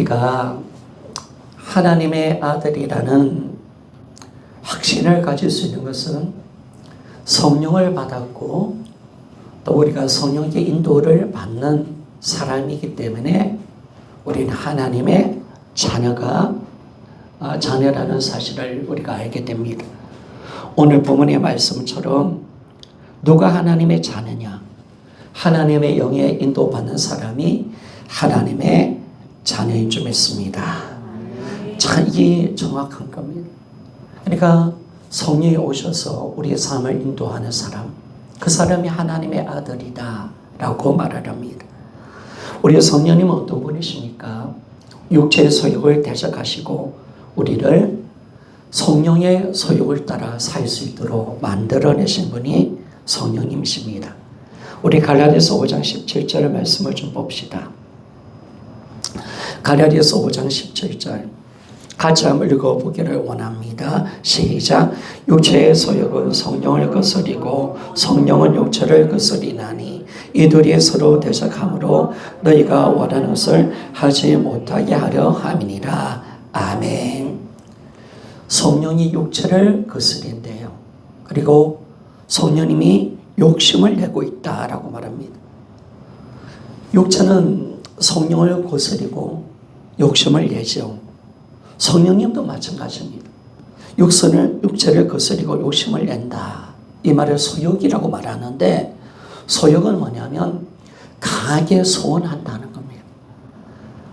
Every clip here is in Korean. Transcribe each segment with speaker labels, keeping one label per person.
Speaker 1: 우리가 하나님의 아들이라는 확신을 가질 수 있는 것은 성령을 받았고 또 우리가 성령의 인도를 받는 사람이기 때문에 우리는 하나님의 자녀라는 사실을 우리가 알게 됩니다. 오늘 본문의 말씀처럼 누가 하나님의 자녀냐? 하나님의 영에 인도받는 사람이 하나님의 자녀인 줄 믿습니다. 참 이게 정확한 겁니다. 그러니까 성령이 오셔서 우리의 삶을 인도하는 사람, 그 사람이 하나님의 아들이다 라고 말을 합니다. 우리 성령님은 어떤 분이십니까? 육체의 소욕을 대적하시고 우리를 성령의 소욕을 따라 살 수 있도록 만들어내신 분이 성령님이십니다. 우리 갈라디아서 5장 17절 말씀을 좀 봅시다. 갈라디아서 5장 17절 같이 한번 읽어보기를 원합니다. 시작. 육체의 소욕은 성령을 거스리고 성령은 육체를 거스리나니 이들이 서로 대적함으로 너희가 원하는 것을 하지 못하게 하려 함이니라. 아멘. 성령이 육체를 거스린대요. 그리고 성령님이 욕심을 내고 있다라고 말합니다. 육체는 성령을 거스리고 욕심을 내죠. 성령님도 마찬가지입니다. 육체를 거스리고 욕심을 낸다. 이 말을 소욕이라고 말하는데 소욕은 뭐냐면 강하게 소원한다는 겁니다.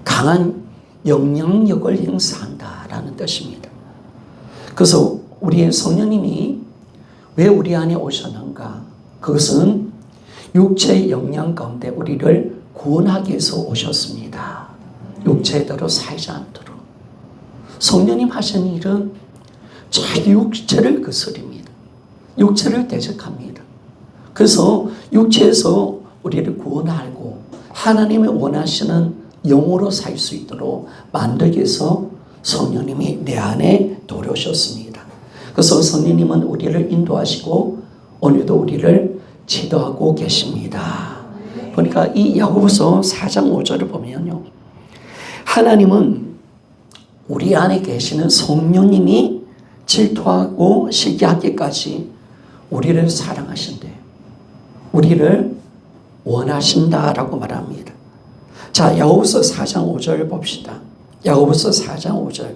Speaker 1: 강한 영향력을 행사한다라는 뜻입니다. 그래서 우리 성령님이 왜 우리 안에 오셨는가? 그것은 육체의 영향 가운데 우리를 구원하기 위해서 오셨습니다. 육체대로 살지 않도록. 성령님 하시는 일은 자기 육체를 거스립니다. 육체를 대적합니다. 그래서 육체에서 우리를 구원하고 하나님이 원하시는 영으로 살 수 있도록 만들기 위해서 성령님이 내 안에 들어오셨습니다. 그래서 성령님은 우리를 인도하시고 오늘도 우리를 지도하고 계십니다. 그러니까 이 야고보서 4장 5절을 보면요. 하나님은 우리 안에 계시는 성령님이 질투하고 시기하기까지 우리를 사랑하신대요. 우리를 원하신다라고 말합니다. 자, 야고보서 4장 5절 봅시다. 야고보서 4장 5절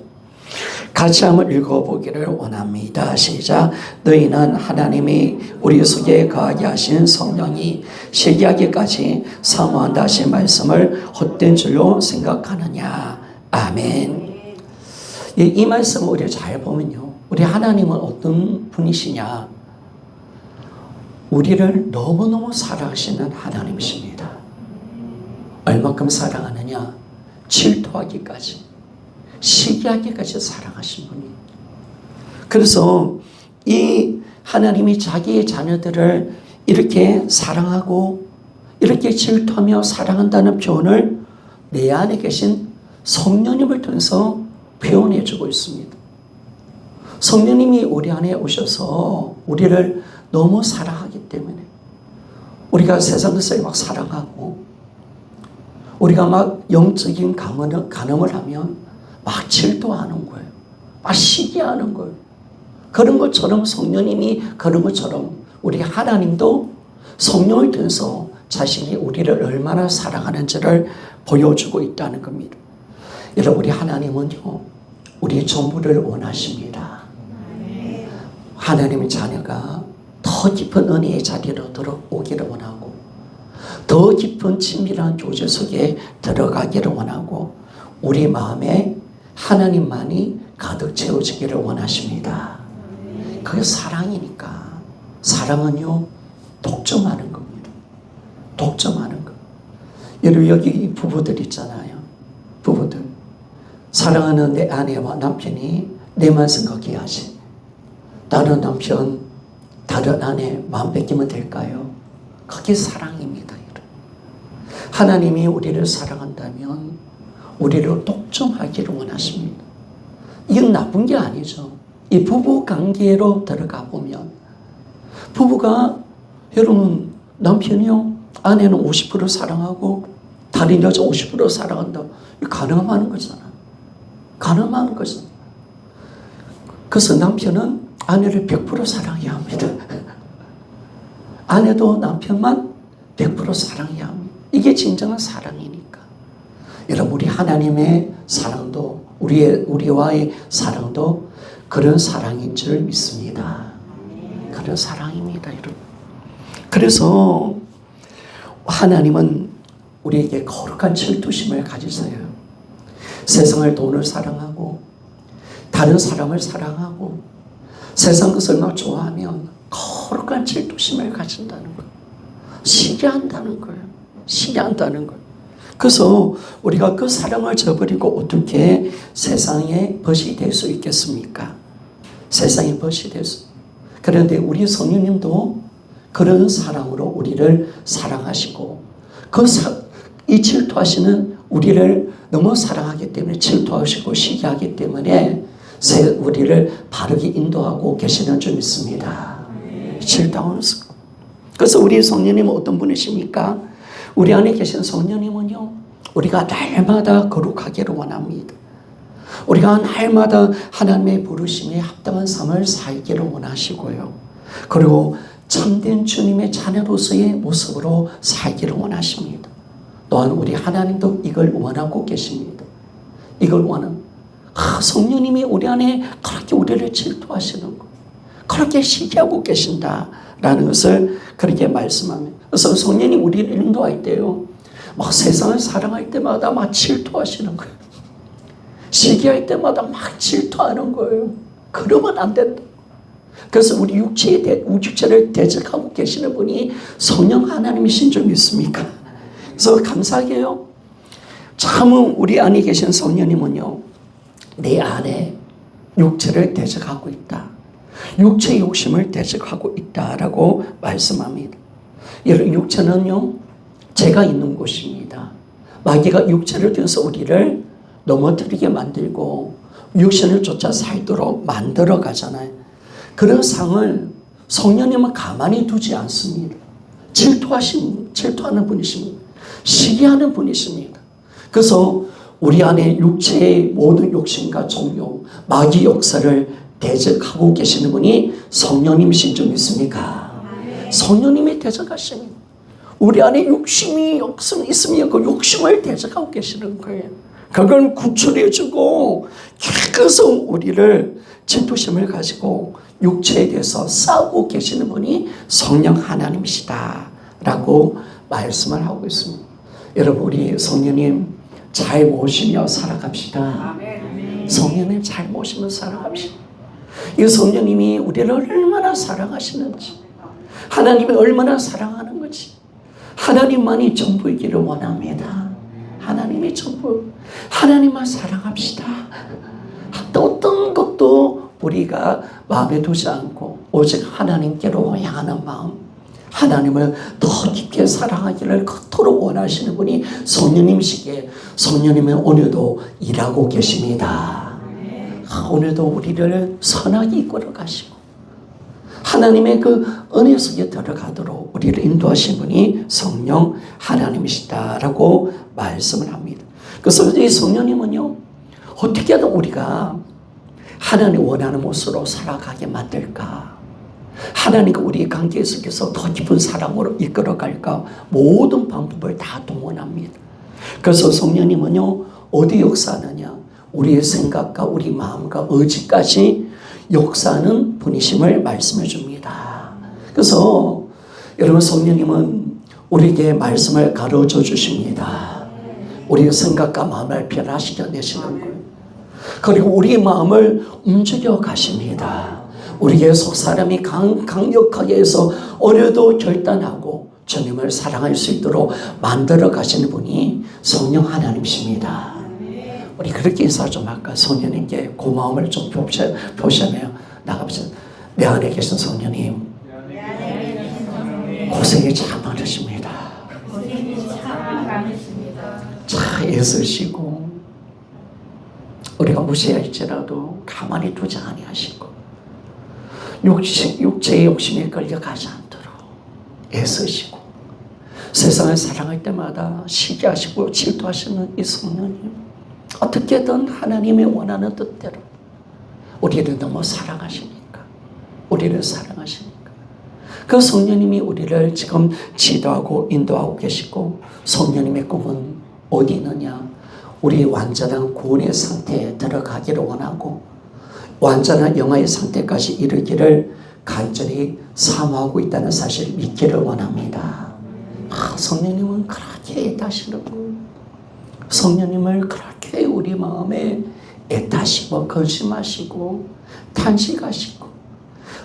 Speaker 1: 같이 한번 읽어보기를 원합니다. 시작. 너희는 하나님이 우리 속에 거하게 하신 성령이 시기하기까지 사모한다 하신 말씀을 헛된 줄로 생각하느냐. 아멘. 이 말씀을 우리가 잘 보면요. 우리 하나님은 어떤 분이시냐. 우리를 너무너무 사랑하시는 하나님이십니다. 얼마큼 사랑하느냐. 질투하기까지, 시기하기까지 사랑하신 분이. 그래서 이 하나님이 자기의 자녀들을 이렇게 사랑하고 이렇게 질투하며 사랑한다는 표현을 내 안에 계신 성령님을 통해서 표현해 주고 있습니다. 성령님이 우리 안에 오셔서 우리를 너무 사랑하기 때문에 우리가 세상 것을 막 사랑하고 우리가 막 영적인 간음을 하면 막 질투하는 거예요. 막 시기하는 거예요. 그런 것처럼 성령님이 그런 것처럼 우리 하나님도 성령을 통해서 자신이 우리를 얼마나 사랑하는지를 보여주고 있다는 겁니다. 여러분, 우리 하나님은요, 우리의 전부를 원하십니다. 하나님의 자녀가 더 깊은 은혜의 자리로 들어오기를 원하고 더 깊은 친밀한 교제 속에 들어가기를 원하고 우리 마음에 하나님만이 가득 채워지기를 원하십니다. 그게 사랑이니까. 사랑은요, 독점하는 겁니다. 독점하는 것. 여러분, 여기 부부들 있잖아요. 부부들. 사랑하는 내 아내와 남편이 내만 생각해야지. 다른 남편, 다른 아내 마음 뺏기면 될까요? 그게 사랑입니다. 하나님이 우리를 사랑한다면 우리를 독점하기를 원하십니다. 이건 나쁜 게 아니죠. 이 부부 관계로 들어가 보면 부부가 여러분 남편이요 아내는 50% 사랑하고 다른 여자 50% 사랑한다. 가늠하는 거잖아. 가늠하는 거잖아. 그래서 남편은 아내를 100% 사랑해야 합니다. 아내도 남편만 100% 사랑해야 합니다. 이게 진정한 사랑이니까. 여러분, 우리 하나님의 사랑도, 우리와의 사랑도 그런 사랑인 줄 믿습니다. 그런 사랑입니다, 여러분. 그래서 하나님은 우리에게 거룩한 질투심을 가지세요. 세상을, 돈을 사랑하고 다른 사람을 사랑하고 세상 것을 막 좋아하면 거룩한 질투심을 가진다는 거예요. 시기한다는 거예요. 시기한다는 거예요. 그래서 우리가 그 사랑을 저버리고 어떻게 세상의 벗이 될 수 있겠습니까? 세상의 벗이 될 수. 그런데 우리 성령님도 그런 사랑으로 우리를 사랑하시고 이 질투하시는 우리를 너무 사랑하기 때문에 질투하시고 시기하기 때문에 우리를 바르게 인도하고 계시는 줄 믿습니다. 질투하는 습. 그래서 우리 성령님은 어떤 분이십니까? 우리 안에 계신 성령님은요, 우리가 날마다 거룩하기를 원합니다. 우리가 날마다 하나님의 부르심에 합당한 삶을 살기를 원하시고요. 그리고 참된 주님의 자녀로서의 모습으로 살기를 원하십니다. 또한 우리 하나님도 이걸 원하고 계십니다. 이걸 원합니다. 성령님이 우리 안에 그렇게 우리를 질투하시는 거, 그렇게 시기하고 계신다라는 것을 그렇게 말씀합니다. 그래서 성령님 우리를 인도할 때요, 막 세상을 사랑할 때마다 막 질투하시는 거예요. 시기할 때마다 막 질투하는 거예요. 그러면 안 된다. 그래서 우리 육체를 대적하고 계시는 분이 성령 하나님이신 줄 믿습니까? 그래서 감사하게요, 참 우리 안에 계신 성령님은요, 내 안에 육체를 대적하고 있다. 육체의 욕심을 대적하고 있다라고 말씀합니다. 여러분, 육체는요, 죄가 있는 곳입니다. 마귀가 육체를 통해서 우리를 넘어뜨리게 만들고 육신을 쫓아 살도록 만들어 가잖아요. 그런 상을 성령님은 가만히 두지 않습니다. 질투하는 분이십니다. 시기하는 분이십니다. 그래서 우리 안에 육체의 모든 욕심과 종교, 마귀 역사를 대적하고 계시는 분이 성령님이신 줄 믿습니까? 성령님이 대적하십니다. 우리 안에 욕심이 있으면 그 욕심을 대적하고 계시는 거예요. 그걸 구출해주고 계속 우리를 질투심을 가지고 육체에 대해서 싸우고 계시는 분이 성령 하나님이시다라고 말씀을 하고 있습니다. 여러분, 우리 성령님 잘 모시며 살아갑시다. 성령님 잘 모시며 살아갑시다. 이 성령님이 우리를 얼마나 사랑하시는지, 하나님이 얼마나 사랑하는 건지, 하나님만이 전부이기를 원합니다. 하나님이 전부. 하나님만 사랑합시다. 어떤 것도 우리가 마음에 두지 않고 오직 하나님께로 향하는 마음, 하나님을 더 깊게 사랑하기를 그토록 원하시는 분이 성령님이시기에 성령님은 오늘도 일하고 계십니다. 오늘도 우리를 선하게 이끌어 가시고 하나님의 그 은혜 속에 들어가도록 우리를 인도하신 분이 성령 하나님이시다라고 말씀을 합니다. 그래서 이 성령님은요, 어떻게 하든 우리가 하나님 원하는 모습으로 살아가게 만들까, 하나님과 우리의 관계 속에서 더 깊은 사랑으로 이끌어갈까, 모든 방법을 다 동원합니다. 그래서 성령님은요, 어디 역사하느냐, 우리의 생각과 우리 마음과 의지까지 역사하는 분이심을 말씀해 줍니다. 그래서 여러분, 성령님은 우리에게 말씀을 가르쳐 주십니다. 우리의 생각과 마음을 변화시켜 내시는 거예요. 그리고 우리의 마음을 움직여 가십니다. 우리의 속사람이 강력하게 해서 어려도 결단하고 주님을 사랑할 수 있도록 만들어 가시는 분이 성령 하나님이십니다. 우리 그렇게 인사 좀 할까? 성령님께 고마움을 좀 표시하며 나가보세요. 내 안에 계신 성령님, 고생이 참 많으십니다. 잘 애쓰시고 우리가 무시할지라도 가만히 두지 아니하시고 육체의 욕심에 끌려가지 않도록 애쓰시고 세상을 사랑할 때마다 시기하시고 질투하시는 이 성령님, 어떻게든 하나님이 원하는 뜻대로 우리를 너무 사랑하시니까, 우리를 사랑하시니까 그 성령님이 우리를 지금 지도하고 인도하고 계시고, 성령님의 꿈은 어디 있느냐? 우리 완전한 구원의 상태에 들어가기를 원하고 완전한 영화의 상태까지 이르기를 간절히 사모하고 있다는 사실을 믿기를 원합니다. 성령님은 그렇게 애타시고, 성령님을 그렇게 우리 마음에 애타시고 근심하시고 탄식하시고,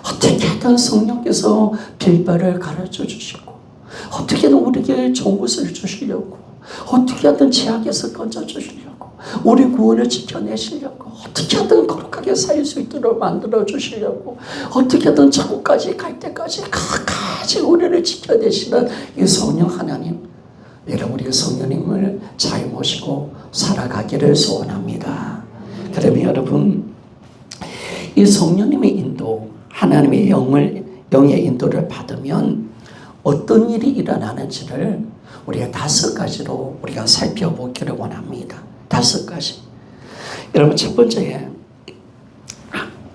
Speaker 1: 어떻게든 성령께서 빌바를 가르쳐 주시고, 어떻게든 우리에게 좋은 것을 주시려고, 어떻게든 죄악에서 건져 주시려고, 우리 구원을 지켜내시려고, 어떻게든 거룩하게 살 수 있도록 만들어 주시려고, 어떻게든 천국까지 갈 때까지 끝까지 우리를 지켜내시는 이 성령 하나님, 여러분 우리 성령님을 잘 모시고 살아가기를 소원합니다. 그러면 여러분, 이 성령님의 인도, 하나님의 영의 인도를 받으면 어떤 일이 일어나는지를 우리가 5가지로 우리가 살펴보기를 원합니다. 5가지. 여러분, 첫 번째,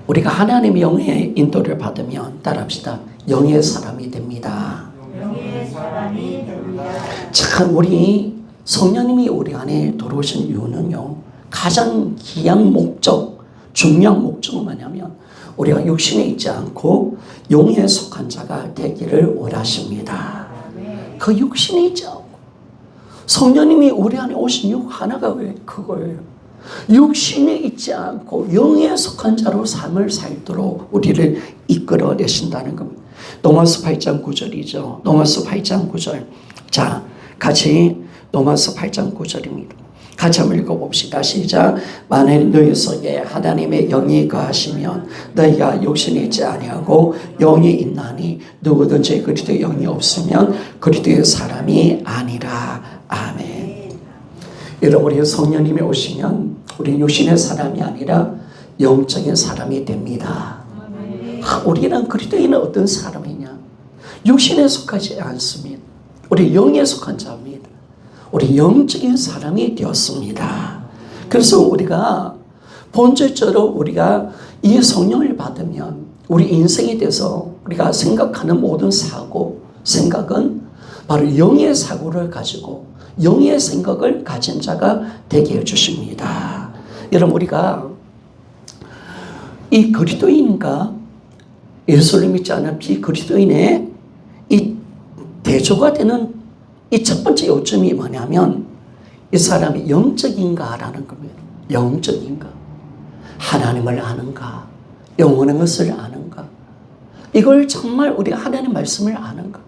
Speaker 1: 우리가 하나님의 영의 인도를 받으면, 따라합시다, 영의 사람이 됩니다. 영의 사람이 됩니다. 참, 우리 성령님이 우리 안에 들어오신 이유는요, 가장 귀한 목적, 중요한 목적은 뭐냐면 우리가 육신에 있지 않고 영에 속한 자가 되기를 원하십니다. 그 육신에 있지 않고, 성령님이 우리 안에 오신 이유 하나가 왜 그거예요. 육신에 있지 않고 영에 속한 자로 삶을 살도록 우리를 이끌어내신다는 겁니다. 로마서 8장 9절이죠. 로마서 8장 9절. 자, 같이 로마서 8장 9절입니다. 같이 한번 읽어봅시다. 시작. 만일 너희 속에 하나님의 영이 거하시면 너희가 육신이 있지 아니하고 영이 있나니, 누구든지 그리스도의 영이 없으면 그리스도의 사람이 아니라. 아멘. 여러분, 우리 성령님이 오시면 우리 육신의 사람이 아니라 영적인 사람이 됩니다. 우리는 그리스도인은 어떤 사람이냐? 육신에 속하지 않습니다. 우리 영에 속한 자입니다. 우리 영적인 사람이 되었습니다. 그래서 우리가 본질적으로 우리가 이 성령을 받으면 우리 인생에 대해서 우리가 생각하는 모든 사고, 생각은 바로 영의 사고를 가지고 영의 생각을 가진 자가 되게 해주십니다. 여러분, 우리가 이 그리스도인과 예수를 믿지 않은 비그리스도인의 이 대조가 되는 이 첫 번째 요점이 뭐냐면, 이 사람이 영적인가라는 겁니다. 영적인가? 하나님을 아는가? 영원한 것을 아는가? 이걸 정말 우리가 하나님 말씀을 아는가?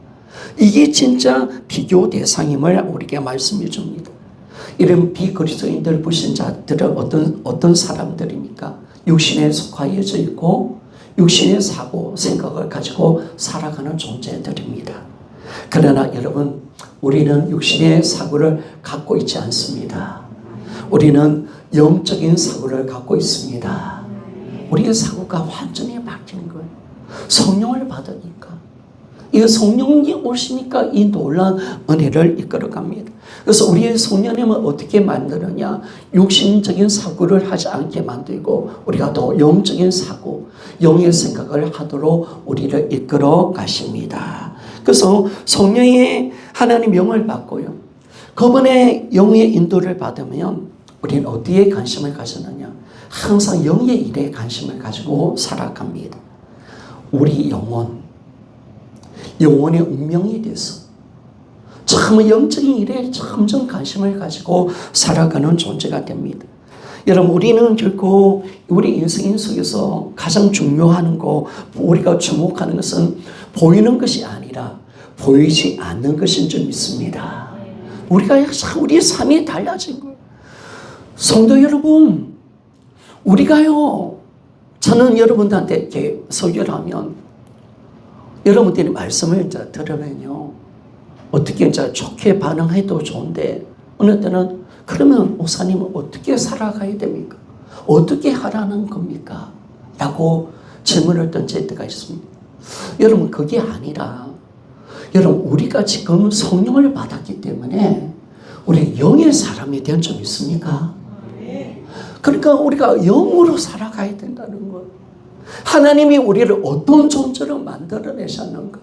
Speaker 1: 이게 진짜 비교 대상임을 우리에게 말씀해 줍니다. 이런 비그리스도인들, 불신자들은 어떤 사람들입니까? 육신에 속하여져 있고 육신의 사고, 생각을 가지고 살아가는 존재들입니다. 그러나 여러분, 우리는 육신의 사고를 갖고 있지 않습니다. 우리는 영적인 사고를 갖고 있습니다. 우리의 사고가 완전히 바뀐 거예요. 성령을 받으니까. 이 성령이 오시니까 이 놀라운 은혜를 이끌어갑니다. 그래서 우리의 성령님은 어떻게 만드느냐? 육신적인 사고를 하지 않게 만들고 우리가 더 영적인 사고, 영의 생각을 하도록 우리를 이끌어 가십니다. 그래서 성령의 하나님 영을 받고요, 그분의 영의 인도를 받으면 우리는 어디에 관심을 가지느냐? 항상 영의 일에 관심을 가지고 살아갑니다. 우리 영혼의 운명에 대해서 참 영적인 일에 점점 관심을 가지고 살아가는 존재가 됩니다. 여러분, 우리는 결코 우리 인생 속에서 가장 중요한 거, 우리가 주목하는 것은 보이는 것이 아니라 보이지 않는 것인 줄 믿습니다. 우리의 삶이 달라진 거예요. 성도 여러분, 우리가요, 저는 여러분들한테 이렇게 설교를 하면 여러분들이 말씀을 이제 들으면요, 어떻게 이제 좋게 반응해도 좋은데, 어느 때는 그러면 목사님은 어떻게 살아가야 됩니까? 어떻게 하라는 겁니까? 라고 질문을 던질 때가 있습니다. 여러분, 그게 아니라, 여러분, 우리가 지금 성령을 받았기 때문에 우리 영의 사람이 된 점 있습니까? 그러니까 우리가 영으로 살아가야 된다는 것. 하나님이 우리를 어떤 존재로 만들어내셨는가?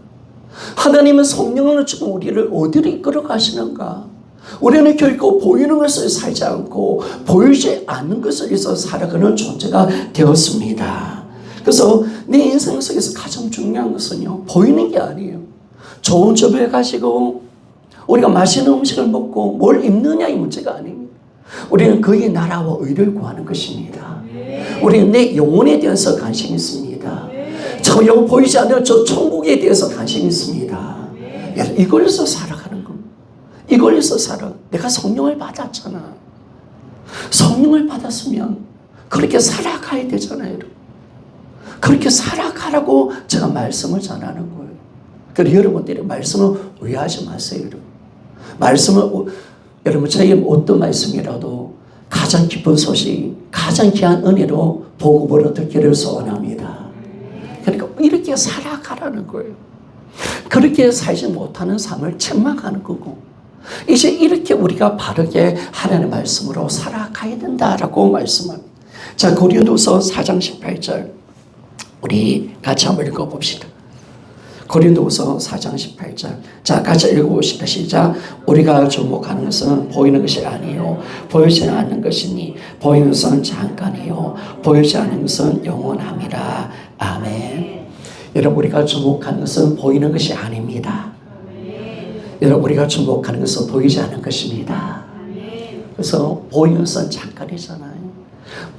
Speaker 1: 하나님은 성령을 주고 우리를 어디로 이끌어 가시는가? 우리는 결코 보이는 것을 살지 않고 보이지 않는 것을 위해서 살아가는 존재가 되었습니다. 그래서 내 인생 속에서 가장 중요한 것은요, 보이는 게 아니에요. 좋은 집에 가시고 우리가 맛있는 음식을 먹고 뭘 입느냐의 문제가 아닙니다. 우리는 그의 나라와 의를 구하는 것입니다. 우리는 내 영혼에 대해서 관심이 있습니다. 저 영혼 보이지 않는 저 천국에 대해서 관심이 있습니다. 이걸 위해서 살아가는 겁니다. 이걸 위해서 살아. 내가 성령을 받았잖아. 성령을 받았으면 그렇게 살아가야 되잖아요. 그렇게 살아가라고 제가 말씀을 전하는 거예요. 그래서 여러분들이 말씀을 오해하지 마세요. 말씀을 여러분 저희 어떤 말씀이라도 가장 기쁜 소식, 가장 귀한 은혜로 복음으로 듣기를 소원합니다. 그러니까 이렇게 살아가라는 거예요. 그렇게 살지 못하는 삶을 책망하는 거고, 이제 이렇게 우리가 바르게 하나님의 말씀으로 살아가야 된다라고 말씀합니다. 자, 고린도서 4장 18절 우리 같이 한번 읽어봅시다. 고린도서 4장 18절. 자, 같이 읽어봅시다. 시작. 우리가 주목하는 것은 보이는 것이 아니요 보이지 않는 것이니 보이는 것은 잠깐이요 보이지 않는 것은 영원함이라. 아멘. 여러분, 우리가 주목하는 것은 보이는 것이 아닙니다. 여러분, 우리가 주목하는 것은 보이지 않는 것입니다. 그래서 보이는 것은 잠깐이잖아요.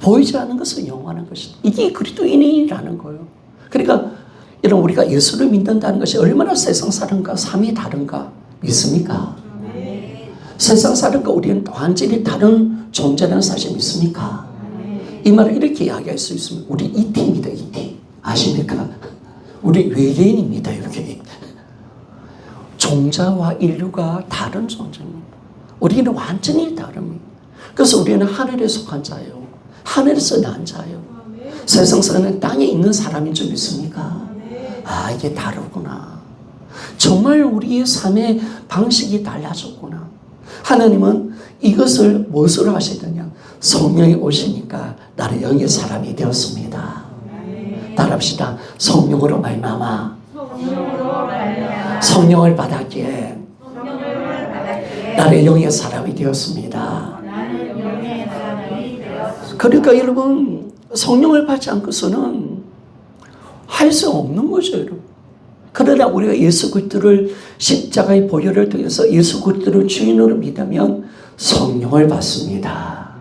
Speaker 1: 보이지 않는 것은 영원한 것이다. 이게 그리스도인이라는 거예요. 그러니까 여러분, 우리가 예수를 믿는다는 것이 얼마나 세상 사람과 삶이 다른가 믿습니까? 세상 사람과 우리는 완전히 다른 존재라는 사실 믿습니까? 이 말을 이렇게 이야기할 수 있습니다. 우리 이 팀이다, 이 팀. 아십니까? 우리 외계인입니다, 이렇게. 종자와 인류가 다른 존재입니다. 우리는 완전히 다릅니다. 그래서 우리는 하늘에 속한 자예요. 하늘에서 난 자예요. 세상 사람은 땅에 있는 사람인 줄 믿습니까? 아, 이게 다르구나. 정말 우리의 삶의 방식이 달라졌구나. 하나님은 이것을 무엇으로 하시느냐? 성령이 오시니까 나는 영의 사람이 되었습니다. 따라합시다. 성령으로 말미암아 성령을 받았기에 나는 영의 사람이 되었습니다. 그러니까 여러분, 성령을 받지 않고서는 할 수 없는 거죠, 여러분. 그러나 우리가 예수 그리스도를 십자가의 보혈을 통해서 예수 그리스도를 주인으로 믿으면 성령을 받습니다.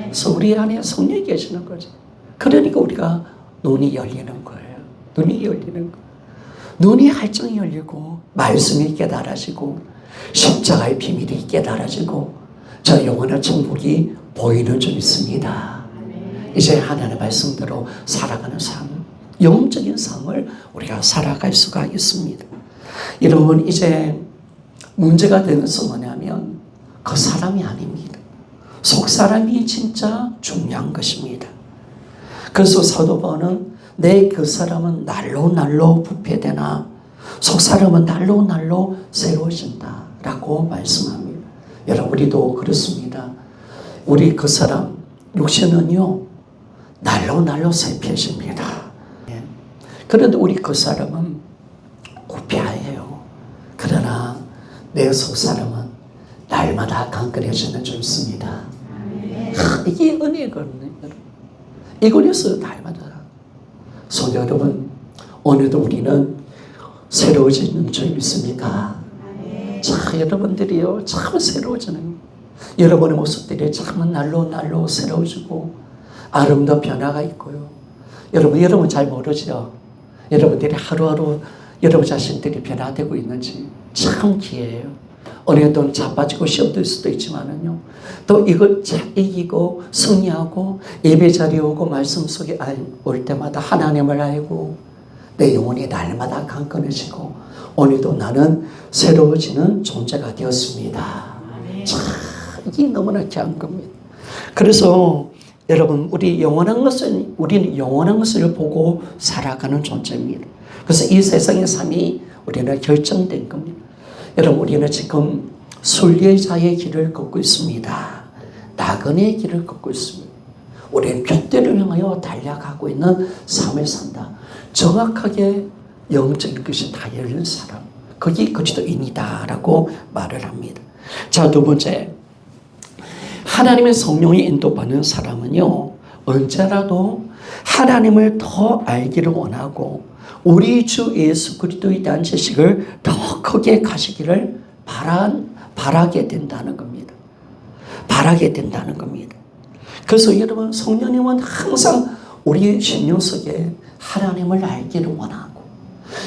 Speaker 1: 그래서 우리 안에 성령이 계시는 거죠. 그러니까 우리가 눈이 열리는 거예요. 눈이 열리는 거예요. 눈이 활짝 열리고 말씀이 깨달아지고 십자가의 비밀이 깨달아지고 저 영원한 천국이 보이는 줄 있습니다. 이제 하나님의 말씀대로 살아가는 삶, 영적인 삶을 우리가 살아갈 수가 있습니다. 여러분, 이제 문제가 되는 것은 뭐냐면 그 사람이 아닙니다. 속 사람이 진짜 중요한 것입니다. 그래서 사도 바울은 내 그 사람은 날로 날로 부패되나 속 사람은 날로 날로 새로워진다 라고 말씀합니다. 여러분, 우리도 그렇습니다. 우리 그 사람 육신은요 날로 날로 쇠피해집니다. 그런데 우리 그 사람은 부패해요. 그러나 내 속 사람은 날마다 강건해지는 줄 있습니다. 이게 은혜거든요. 이거에서 날마다. 성도 여러분, 오늘도 우리는 새로워지는 줄 믿습니까? 자, 여러분들이요 참 새로워지는, 여러분의 모습들이 참 날로 날로 새로워지고 아름다운 변화가 있고요. 여러분 잘 모르죠? 여러분들이 하루하루 여러분 자신들이 변화되고 있는지 참 기회예요. 어려운 자빠지고 시험될 수도 있지만은요, 또 이걸 이기고 승리하고 예배 자리에 오고 말씀 속에 올 때마다 하나님을 알고 내 영혼이 날마다 강건해지고 오늘도 나는 새로워지는 존재가 되었습니다. 참 이게 너무나 귀한 겁니다. 그래서 여러분, 우리는 영원한 것을 보고 살아가는 존재입니다. 그래서 이 세상의 삶이 우리는 결정된 겁니다. 여러분, 우리는 지금 순례자의 길을 걷고 있습니다. 나그네의 길을 걷고 있습니다. 우리는 표대를 향하여 달려가고 있는 삶을 산다. 정확하게 영적인 것이 다 열린 사람, 거기 그리스도인이다라고 말을 합니다. 자, 두 번째, 하나님의 성령이 인도받는 사람은요, 언제라도 하나님을 더 알기를 원하고 우리 주 예수 그리스도에 대한 지식을 더 크게 가시기를 바라게 된다는 겁니다. 바라게 된다는 겁니다. 그래서 여러분, 성령님은 항상 우리의 심령 속에 하나님을 알기를 원하고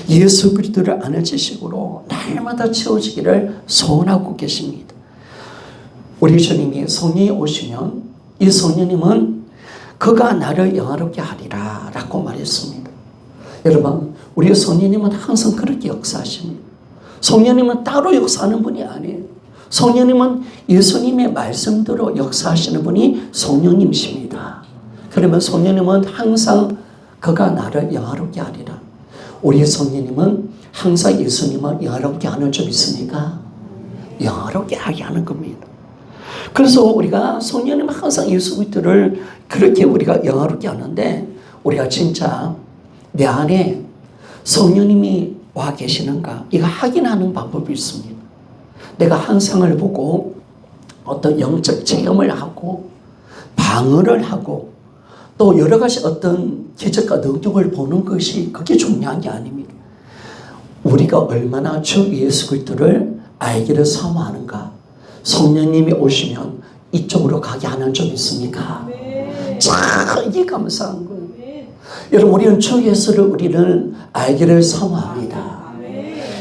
Speaker 1: 예수 그리스도를 아는 지식으로 날마다 채워지기를 소원하고 계십니다. 우리 주님이 성령이 오시면 이 성령님은 그가 나를 영화롭게 하리라 라고 말했습니다. 여러분, 우리 성령님은 항상 그렇게 역사하십니다. 성령님은 따로 역사하는 분이 아니에요. 성령님은 예수님의 말씀대로 역사하시는 분이 성령님이십니다. 그러면 성령님은 항상 그가 나를 영화롭게 하리라. 우리 성령님은 항상 예수님을 영화롭게 하는 점 있습니까? 영화롭게 하게 하는 겁니다. 그래서 우리가 성령님은 항상 예수 그리스도를 그렇게 우리가 영화롭게 하는데, 우리가 진짜 내 안에 성령님이 와 계시는가 이거 확인하는 방법이 있습니다. 내가 환상을 보고 어떤 영적 체험을 하고 방언을 하고 또 여러 가지 어떤 기적과 능력을 보는 것이 그게 중요한 게 아닙니다. 우리가 얼마나 주 예수 그리스도를 알기를 사모하는가. 성령님이 오시면 이쪽으로 가게 하는 점 있습니까? 참 이게 감사한 거예요. 여러분, 우리는 주 예수를 우리는 알기를 사모합니다.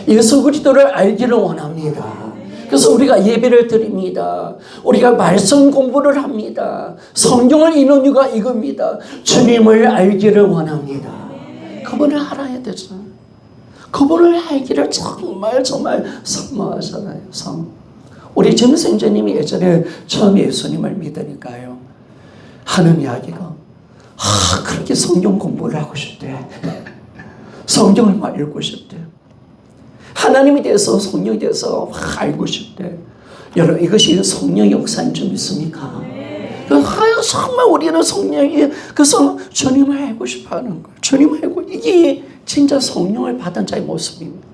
Speaker 1: 예수 그리스도를 알기를 원합니다. 그래서 우리가 예배를 드립니다. 우리가 말씀 공부를 합니다. 성경을 읽는 이유가 이겁니다. 주님을 알기를 원합니다. 그분을 알아야 되죠. 그분을 알기를 정말 사모하잖아요. 우리 점생자님이 예전에 처음 예수님을 믿으니까요, 하는 이야기가 그렇게 성경 공부를 하고 싶대. 성경을 막 읽고 싶대. 하나님에 대해서, 성령에 대해서 알고 싶대. 여러분, 이것이 성령의 역사인 줄 믿습니까? 정말 우리는 성령이, 그래서 주님을 알고 싶어 하는 거예요. 주님을 알고, 이게 진짜 성령을 받은 자의 모습입니다.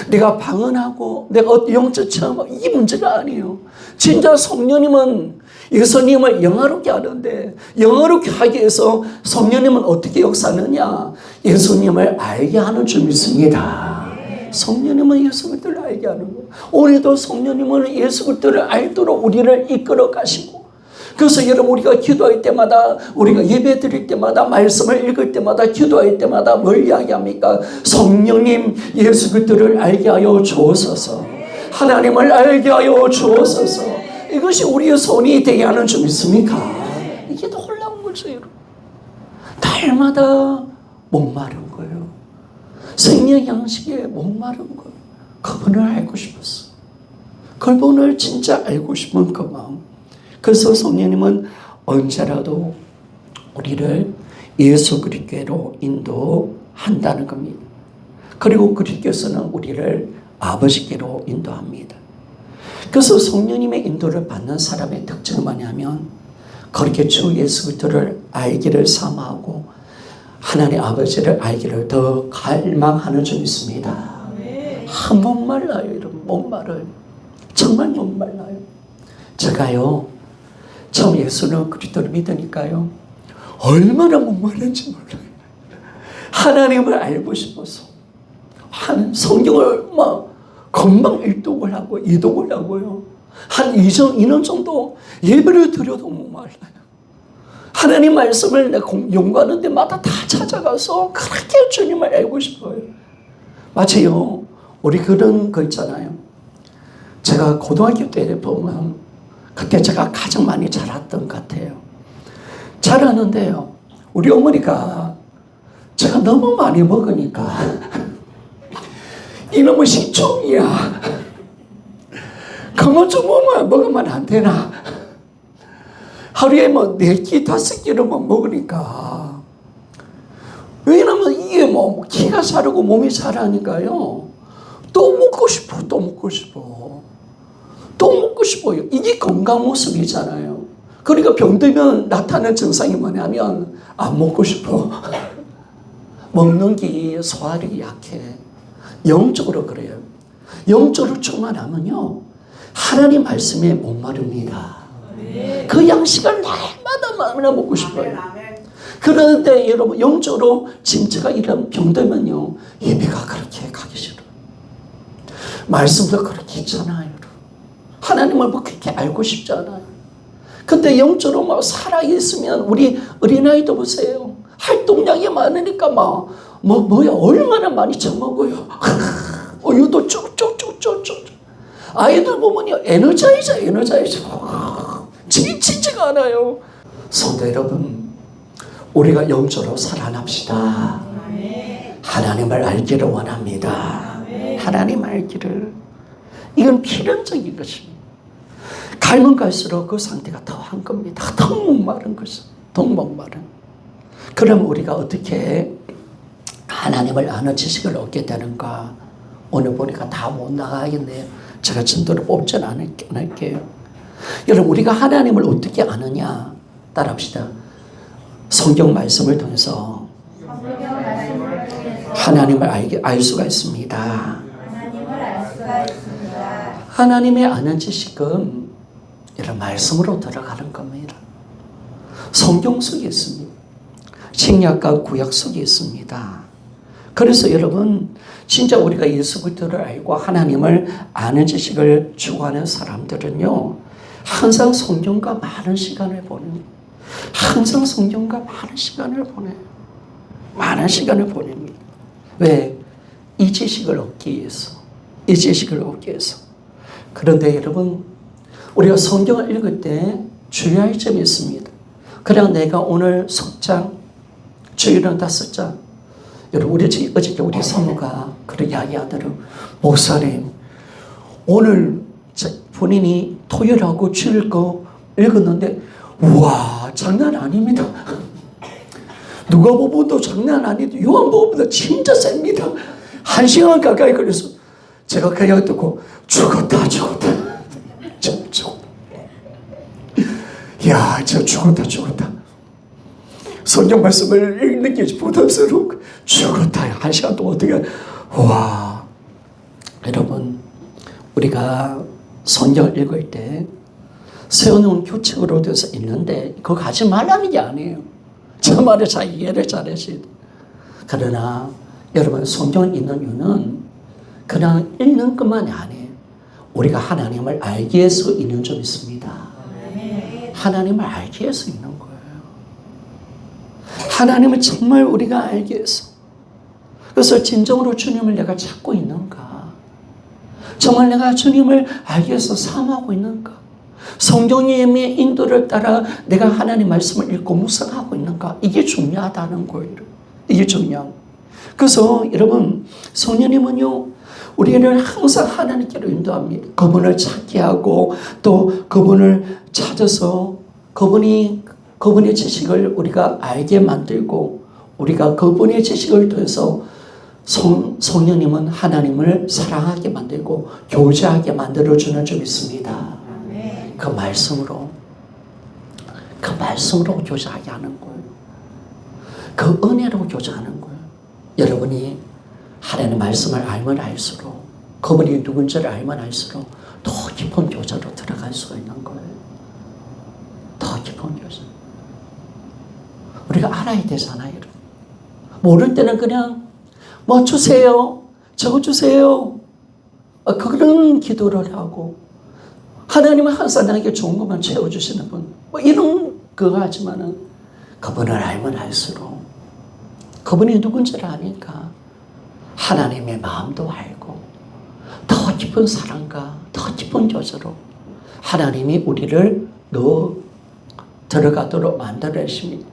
Speaker 1: 내가 방언하고 내가 영적 체험하고 이게 문제가 아니에요. 진짜 성령님은 예수님을 영화롭게 하는데, 영화롭게 하기 위해서 성령님은 어떻게 역사하느냐? 예수님을 알게 하는 줄 믿습니다. 성령님은 예수 그리스도를 알게 하는 거예요. 오늘도 성령님은 예수 그리스도를 알도록 우리를 이끌어 가시고, 그래서 여러분, 우리가 기도할 때마다, 우리가 예배 드릴 때마다, 말씀을 읽을 때마다, 기도할 때마다 뭘 이야기합니까? 성령님 예수 그리스도를 알게 하여 주옵소서. 하나님을 알게 하여 주옵소서. 이것이 우리의 손이 되게 하는 줄 믿습니까? 이게 놀라운 거죠, 여러분. 날마다 목마른 거예요. 생명 양식에 목마른 거예요. 그분을 알고 싶었어. 그분을 진짜 알고 싶은 그 마음. 그래서 성령님은 언제라도 우리를 예수 그리스도로 인도한다는 겁니다. 그리고 그리스도께서는 우리를 아버지께로 인도합니다. 그래서 성령님의 인도를 받는 사람의 특징은 뭐냐면, 그렇게 주 예수 그리스도를 알기를 사모하고 하나님 아버지를 알기를 더 갈망하는 줄 있습니다. 목말라요, 여러분. 목말라요. 정말 목말라요. 제가요, 처음 예수는 그리스도를 믿으니까요, 얼마나 목마른지 몰라요. 하나님을 알고 싶어서 성경을 막 금방 일독을 하고 이독을 하고요, 한 2년 정도 예배를 드려도 목말라요. 하나님 말씀을 내가 연구하는 데마다 다 찾아가서 그렇게 주님을 알고 싶어요. 마치요, 우리 그런 거 있잖아요. 제가 고등학교 때 보면 그때 제가 가장 많이 자랐던 것 같아요. 자랐는데요, 우리 어머니가 제가 너무 많이 먹으니까 이놈의 식충이야. 그만 좀 먹으면 안 되나? 하루에 뭐 4끼 5끼를 먹으니까, 왜냐면 이게 뭐 기가 자르고 몸이 자라니까요, 또 먹고 싶어, 또 먹고 싶어요. 이게 건강 모습이잖아요. 그러니까 병들면 나타나는 증상이 뭐냐면 안 먹고 싶어. 먹는 게 소화력이 약해. 영적으로 그래요. 영적으로 충만하면요 하나님 말씀에 목마릅니다. 그 양식을 날마다 먹고 싶어요. 그런데 여러분 영적으로 진짜가 이런 병들면요 예배가 그렇게 가기 싫어. 말씀도 그렇게 있잖아요. 하나님을 뭐 그렇게 알고 싶지 않아요. 근데 영적으로 막 살아있으면 우리 어린아이도 보세요. 활동량이 많으니까 뭐야 얼마나 많이 처먹어요. 우유도 쭉쭉쭉쭉쭉. 아이들 보면요 에너자이저. 지치지가 않아요. 성도 여러분, 우리가 영적으로 살아납시다. 하나님을 알기를 원합니다. 하나님 알기를. 이건 필연적인 것입니다. 갈면 갈수록 그 상태가 더 한 겁니다. 더 목마른 것이. 더 목마른. 그럼 우리가 어떻게 하나님을 아는 지식을 얻게 되는가? 오늘 보니까 다 못 나가겠네요. 제가 진도를 뽑지는 않을게요. 여러분 우리가 하나님을 어떻게 아느냐? 따라합시다. 성경 말씀을 통해서 하나님을 알 수가 있습니다. 하나님의 아는 지식은 이런 말씀으로 들어가는 겁니다. 성경 속에 있습니다. 신약과 구약 속에 있습니다. 그래서 여러분 진짜 우리가 예수 그리스도를 알고 하나님을 아는 지식을 추구하는 사람들은요 항상 성경과 많은 시간을 보냅니다. 항상 성경과 많은 시간을 보내요. 많은 시간을 보냅니다. 왜? 이 지식을 얻기 위해서. 이 지식을 얻기 위해서. 그런데 여러분 우리가 성경을 읽을 때 주의할 점이 있습니다. 그냥 내가 오늘 석장, 주일은 5장. 여러분 어저께 우리 사모가 그렇게 이야기하더라고요. 목사님 오늘 본인이 토요일하고 주일 거 읽었는데 우와 장난 아닙니다. 누가복음도 장난 아니고 요한복음도 진짜 셉니다. 1시간 가까이 걸려서 제가 그냥 듣고 죽었다. 야, 저 죽었다. 성경 말씀을 읽는 게 부담스러워. 죽었다. 1시간 동안 어떻게 와. 여러분 우리가 성경을 읽을 때 세워놓은 규칙으로 돼서 읽는데 그거 하지 말라는 게 아니에요. 저 말을 잘 이해를 잘하시죠. 그러나 여러분 성경을 읽는 이유는 그냥 읽는 것만이 아니에요. 우리가 하나님을 알기 위해서 읽는 점 있습니다. 하나님을 알기 위해서 읽는 거예요. 하나님을 정말 우리가 알기 위해서. 그래서 진정으로 주님을 내가 찾고 있는가? 정말 내가 주님을 알기 위해서 삶하고 있는가? 성령님의 인도를 따라 내가 하나님 말씀을 읽고 묵상하고 있는가? 이게 중요하다는 거예요. 이게 중요한. 그래서 여러분 성령님은요 우리를 항상 하나님께로 인도합니다. 그분을 찾게 하고 또 그분을 찾아서 그분의 지식을 우리가 알게 만들고 우리가 그분의 지식을 통해서 성령님은 하나님을 사랑하게 만들고 교제하게 만들어주는 점이 있습니다. 그 말씀으로 교제하게 하는 거예요. 그 은혜로 교제하는 거예요. 여러분이 하나님의 말씀을 알면 알수록 그분이 누군지를 알면 알수록 더 깊은 교제로 들어갈 수가 있는 거예요. 더 깊은 교제. 우리가 알아야 되잖아요. 모를 때는 그냥 뭐 주세요. 저거 주세요. 그런 기도를 하고 하나님은 항상 나에게 좋은 것만 채워주시는 분. 뭐 이런 그거 하지만은 그분을 알면 알수록 그분이 누군지를 아니까 하나님의 마음도 알고 더 깊은 사랑과 더 깊은 교제로 하나님이 우리를 들어가도록 만들어주십니다.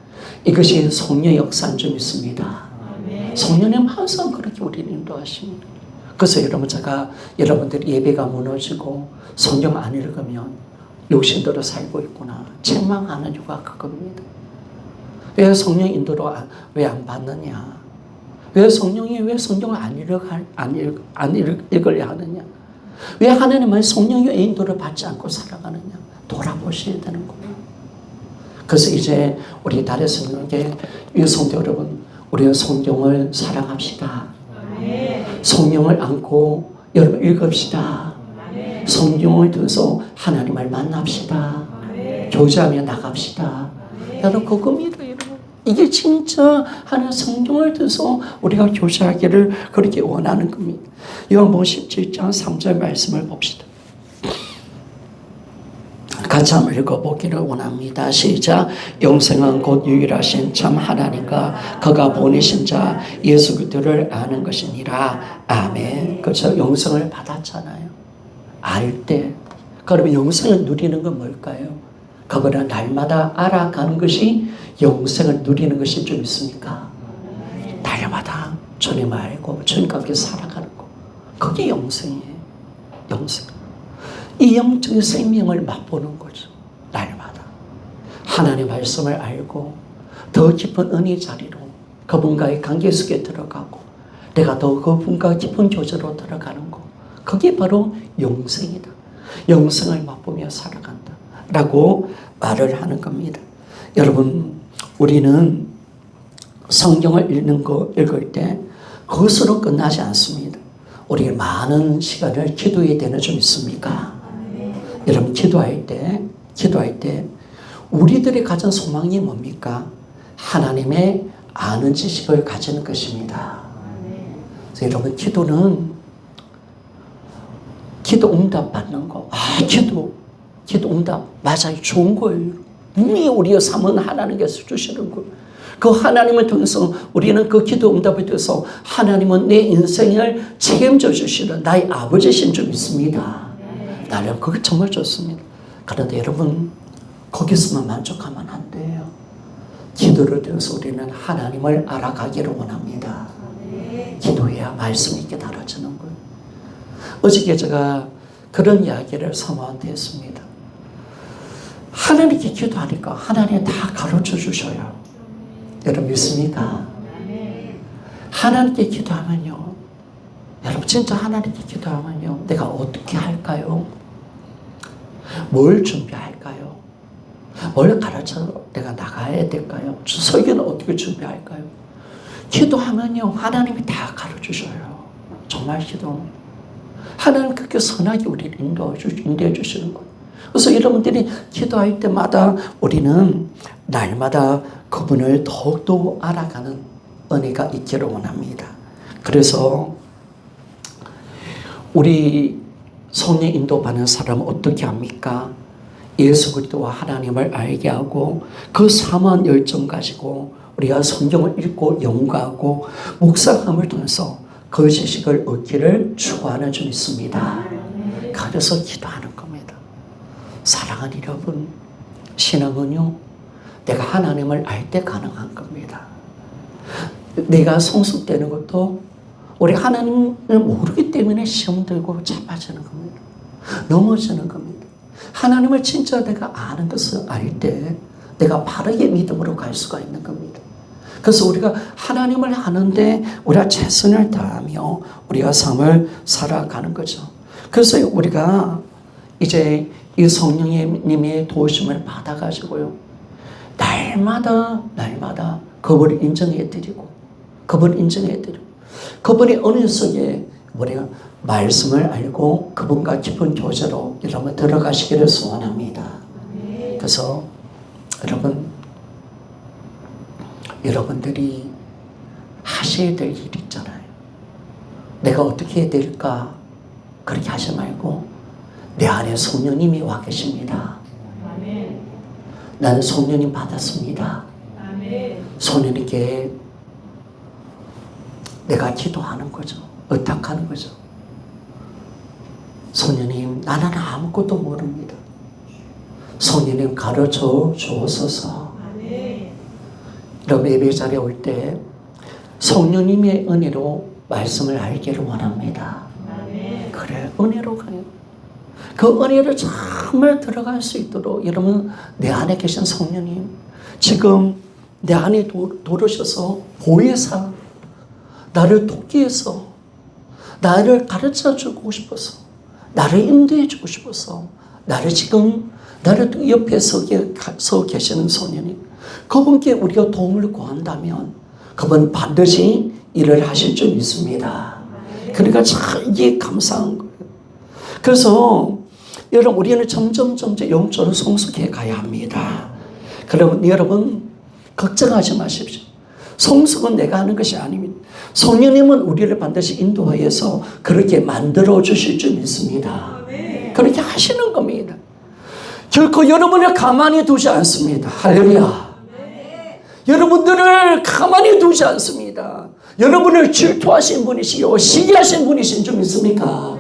Speaker 1: 이것이 성령 역사인 점 있습니다. 성령님 항상 그렇게 우리를 인도하십니다. 그래서 여러분 제가 여러분들 예배가 무너지고 성경 안 읽으면 육신대로 살고 있구나 책망하는 이유가 그겁니다. 왜 성령 인도로 왜 안 받느냐? 왜 성령이 왜 성경을 안 읽으려 하느냐? 왜 하나님은 성령의 인도를 받지 않고 살아가느냐? 돌아보셔야 되는 거예요. 그래서 이제 우리 달의 성령께 이 성도 여러분, 우리가 성경을 사랑합시다. 성령을 안고 여러분 읽읍시다. 성경을 들어서 하나님을 만납시다. 교제하며 나갑시다. 여러분 그겁니다. 여러분 이게 진짜 하나님 성경을 들어서 우리가 교제하기를 그렇게 원하는 겁니다. 요한복음 17장 3절 말씀을 봅시다. 같이 한번 읽어보기를 원합니다. 시작. 영생은 곧 유일하신 참 하나님과 그가 보내신 자 예수 그리스도를 아는 것이니라. 아멘. 그래서 영생을 받았잖아요. 알 때. 그러면 영생을 누리는 건 뭘까요? 그거는 날마다 알아가는 것이 영생을 누리는 것이 좀 있습니까? 날마다 주님을 알고 주님과 함께 살아가는 거. 그게 영생이에요. 영생. 이 영적인 생명을 맛보는 거죠. 날마다. 하나님의 말씀을 알고 더 깊은 은혜 자리로 그분과의 관계 속에 들어가고 내가 더 그분과 깊은 교제로 들어가는 거. 그게 바로 영생이다. 영생을 맛보며 살아간다. 라고 말을 하는 겁니다. 여러분, 우리는 성경을 읽을 때 그것으로 끝나지 않습니다. 우리 많은 시간을 기도해야 되는 점 있습니까? 여러분 기도할 때 우리들이 가진 소망이 뭡니까? 하나님의 아는 지식을 가지는 것입니다. 그래서 여러분 기도는 기도 응답 받는 거. 기도 응답 맞아요. 좋은 거예요. 분명히 우리의 삶은 하나님께서 주시는 거. 그 하나님을 통해서 우리는 그 기도 응답을 통해서 하나님은 내 인생을 책임져 주시는 나의 아버지신 줄 믿습니다. 나는 그게 정말 좋습니다. 그런데 여러분 거기서만 만족하면 안 돼요. 기도를 통해서 우리는 하나님을 알아가기를 원합니다. 기도해야 말씀이 깨달아지는 거예요. 어저께 제가 그런 이야기를 사모한테 했습니다. 하나님께 기도하니까 하나님이 다 가르쳐 주셔요. 여러분 믿습니까? 하나님께 기도하면요. 여러분 진짜 하나님께 기도하면요. 내가 어떻게 할까요? 뭘 준비할까요? 뭘 가르쳐 내가 나가야 될까요? 설교는 어떻게 준비할까요? 기도하면요. 하나님이 다 가르쳐주셔요. 정말 기도. 하나님 그렇게 선하게 우리를 인도해 주시는 거예요. 그래서 여러분들이 기도할 때마다 우리는 날마다 그분을 더욱더 알아가는 은혜가 있기를 원합니다. 그래서 우리 성령 인도받는 사람은 어떻게 합니까? 예수 그리스도와 하나님을 알게 하고 그 사모한 열정 가지고 우리가 성경을 읽고 연구하고 묵상함을 통해서 그 지식을 얻기를 추구하는 줄 있습니다. 그래서 기도하는 겁니다. 사랑하는 여러분, 신앙은요, 내가 하나님을 알 때 가능한 겁니다. 내가 성숙되는 것도 우리 하나님을 모르기 때문에 시험 들고 자빠지는 겁니다. 넘어지는 겁니다. 하나님을 진짜 내가 아는 것을 알 때 내가 바르게 믿음으로 갈 수가 있는 겁니다. 그래서 우리가 하나님을 아는데 우리가 최선을 다하며 우리가 삶을 살아가는 거죠. 그래서 우리가 이제 이 성령님의 도우심을 받아가지고요. 날마다 그분을 인정해드리고 그분의 은혜 속에 우리가 말씀을 알고 그분과 깊은 교제로 여러분 들어가시기를 소원합니다. 그래서 여러분들이 하셔야 될 일이 있잖아요. 내가 어떻게 해야 될까? 그렇게 하지 말고 내 안에 성령님이 와 계십니다. 나는 성령님 받았습니다. 성령님께 내가 기도하는 거죠. 의탁하는 거죠. 성령님, 나는 아무것도 모릅니다. 성령님 가르쳐 주옵소서. 여러분 예배 자리에 올 때 성령님의 은혜로 말씀을 알기를 원합니다. 그래, 은혜로 가요. 그 은혜를 정말 들어갈 수 있도록 여러분 내 안에 계신 성령님 지금 내 안에 들어오셔서 보혜사 나를 돕기 위해서 나를 가르쳐 주고 싶어서 나를 인도해 주고 싶어서 나를 지금 나를 옆에 서 계시는 소년이 그분께 우리가 도움을 구한다면 그분 반드시 일을 하실 줄 믿습니다. 그러니까 참 이게 감사한 거예요. 그래서 여러분 우리는 점점 영적으로 성숙해 가야 합니다. 그러면 여러분 걱정하지 마십시오. 성숙은 내가 하는 것이 아닙니다. 성령님은 우리를 반드시 인도하여서 그렇게 만들어 주실 줄 믿습니다. 그렇게 하시는 겁니다. 결코 여러분을 가만히 두지 않습니다. 할렐루야. 여러분들을 가만히 두지 않습니다. 여러분을 질투하신 분이시고 시기하신 분이신 줄 믿습니까?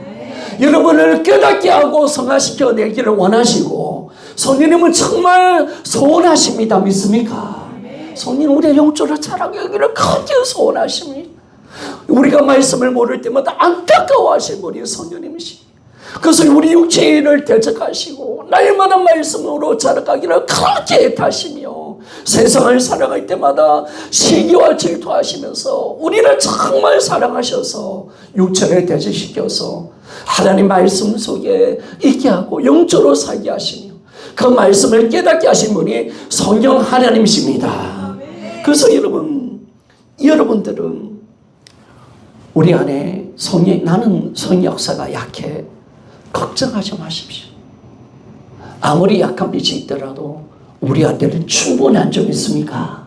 Speaker 1: 여러분을 깨닫게 하고 성화시켜 내기를 원하시고 성령님은 정말 소원하십니다. 믿습니까? 성령 우리의 영적으로 자라기를 크게 소원하십니다. 우리가 말씀을 모를 때마다 안타까워하신 분이 성령님이십니다. 그래서 우리 육체를 대적하시고 날마다 말씀으로 자라가기를 크게 애타시며 세상을 사랑할 때마다 시기와 질투하시면서 우리를 정말 사랑하셔서 육체를 대적시켜서 하나님 말씀 속에 있게 하고 영적으로 살게 하시며 그 말씀을 깨닫게 하신 분이 성령 하나님이십니다. 그래서 여러분들은 우리 안에 나는 성 역사가 약해. 걱정하지 마십시오. 아무리 약한 빛이 있더라도 우리한테는 충분한 점 있습니까?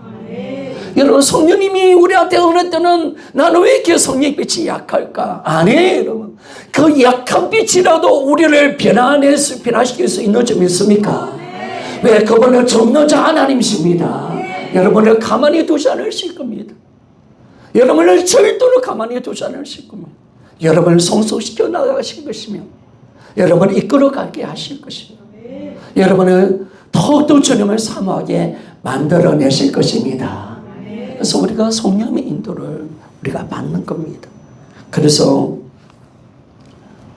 Speaker 1: 여러분 성령님이 우리한테 어느 때는 나는 왜 이렇게 성령 빛이 약할까? 아니에요 여러분. 그 약한 빛이라도 우리를 변화시킬 수 있는 점 있습니까? 왜? 그분은 전능자 하나님이십니다. 여러분을 가만히 두지 않으실 겁니다. 여러분을 절대로 가만히 두지 않으실 겁니다. 여러분을 성숙시켜 나가실 것이며 여러분을 이끌어가게 하실 것입니다. 여러분을 더욱더 주님을 사모하게 만들어내실 것입니다. 그래서 우리가 성령의 인도를 우리가 받는 겁니다. 그래서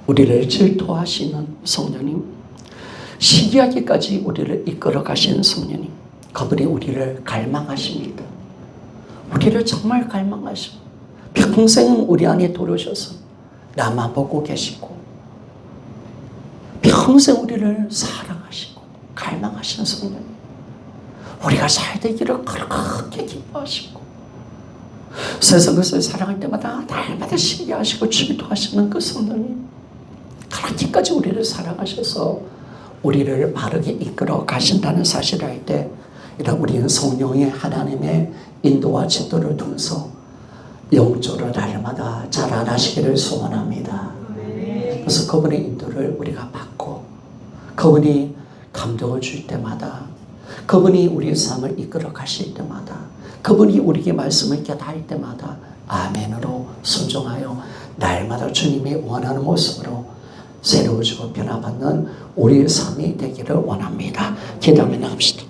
Speaker 1: 우리를 질투하시는 성령님, 시기하기까지 우리를 이끌어 가시는 성령님, 그분이 우리를 갈망하십니다. 우리를 정말 갈망하시고 평생 우리 안에 들어오셔서 나만 보고 계시고 평생 우리를 사랑하시고 갈망하시는 성령님, 우리가 잘 되기를 그렇게 기뻐하시고 세상 것을 사랑할 때마다 날마다 신기하시고 질투하시는 그 성령님, 그렇게까지 우리를 사랑하셔서 우리를 바르게 이끌어 가신다는 사실을 알 때 우리는 성령의 하나님의 인도와 지도를 통해서 영적으로 날마다 자라나시기를 소원합니다. 그래서 그분의 인도를 우리가 받고 그분이 감동을 줄 때마다 그분이 우리의 삶을 이끌어 가실 때마다 그분이 우리에게 말씀을 깨달을 때마다 아멘으로 순종하여 날마다 주님이 원하는 모습으로 새로워지고 변화받는 우리의 삶이 되기를 원합니다. 기도하며 나갑시다.